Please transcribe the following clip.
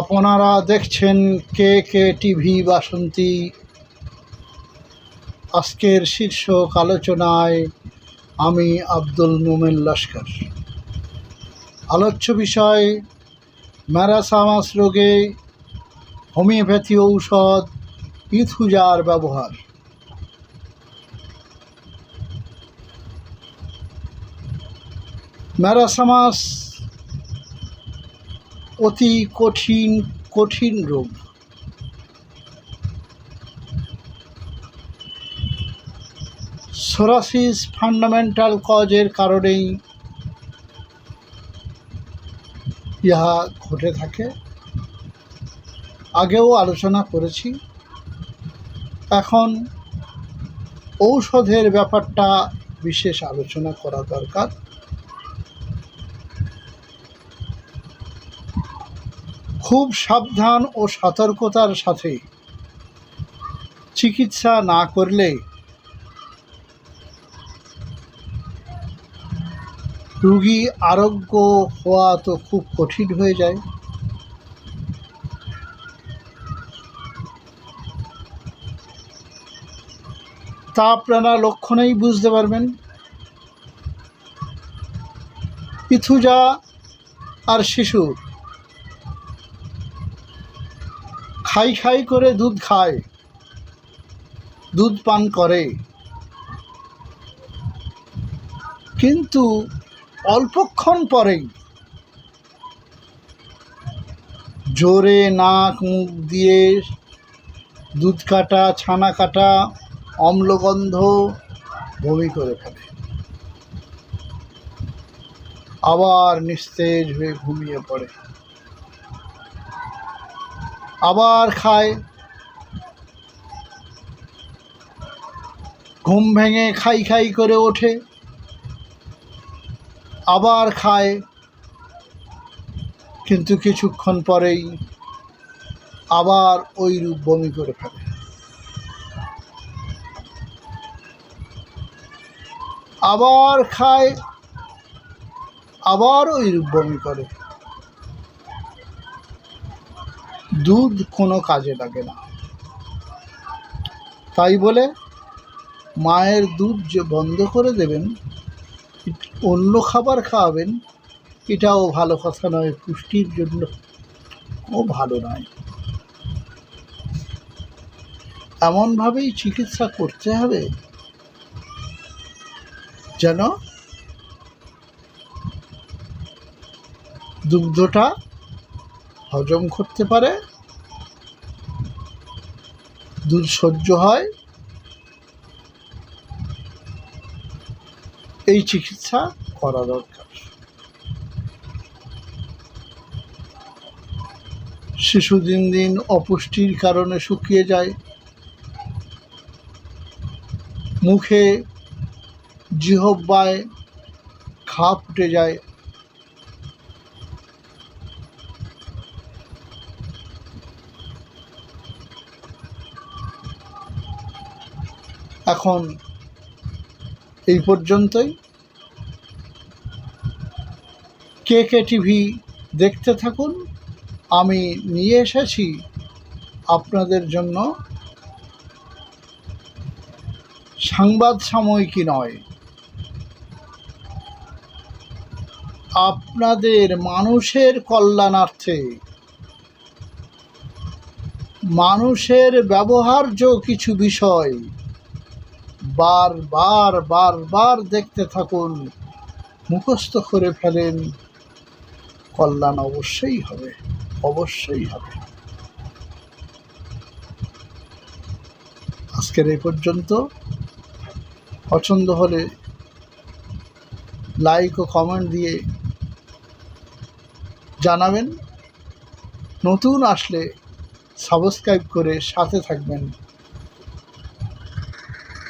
আপনারা দেখছেন কে টিভি বাসন্তী। আজকের শীর্ষক আলোচনায় আমি আব্দুল মোমেন লস্কর। আলোচ্য বিষয় ম্যারাসামাস রোগে হোমিওপ্যাথি ঔষধ ইথুজার ব্যবহার। ম্যারাসামাস অতি কঠিন রোগ। সোরাসিস ফান্ডামেন্টাল কজের কারণেই ইহা ঘটে থাকে। আগেও আলোচনা করেছি। এখন ঔষধের ব্যাপারটা বিশেষ আলোচনা করা দরকার। খুব সাবধান ও সতর্কতার সাথে চিকিৎসা না করলে রোগী আরোগ্য হওয়া তো খুব কঠিন হয়ে যায়। তা আপনারা লক্ষণেই বুঝতে পারবেন। ইথুজা আর শিশু খাই করে দুধ খায়, দুধ পান করে, কিন্তু অল্পক্ষণ পরেই জোরে নাক মুখ দিয়ে দুধ কাটা, ছানা কাটা, অম্লগন্ধ বমি করে ফেলে, আবার নিস্তেজ হয়ে ঘুমিয়ে পড়ে, আবার খায়, ঘুম ভেঙে খাই করে ওঠে, আবার খায়, কিন্তু কিছুক্ষণ পরেই আবার ওই রূপ বমি করে ফেলে। আবার খায়, আবার ওই রূপ বমি করে। দুধ কোনো কাজে লাগে না। তাই বলে মায়ের দুধ যে বন্ধ করে দেবেন, অন্য খাবার খাওয়াবেন, এটাও ভালো কথা নয়, পুষ্টির জন্য ও ভালো নয়। এমনভাবেই চিকিৎসা করতে হবে যেন দুগ্ধটা হজম করতে পারে, দুধ সহ্য হয়। এই চিকিৎসা করা দরকার। শিশু দিন দিন অপুষ্টির কারণে শুকিয়ে যায়, মুখে জিহ্বায় ঘা ফুটে যায়, এখন এই পর্যন্তই। কে টিভি দেখতে থাকুন। আমি নিয়ে এসেছি আপনাদের জন্য সংবাদ সাময়িকী নয়, আপনাদের মানুষের কল্যাণার্থে, মানুষের ব্যবহার্য কিছু বিষয় বারবার দেখতে থাকুন, মুখস্থ করে ফেলেন, কল্যাণ অবশ্যই হবে। আজকের এই পর্যন্ত। পছন্দ হলে লাইক ও কমেন্ট দিয়ে জানাবেন। নতুন আসলে সাবস্ক্রাইব করে সাথে থাকবেন।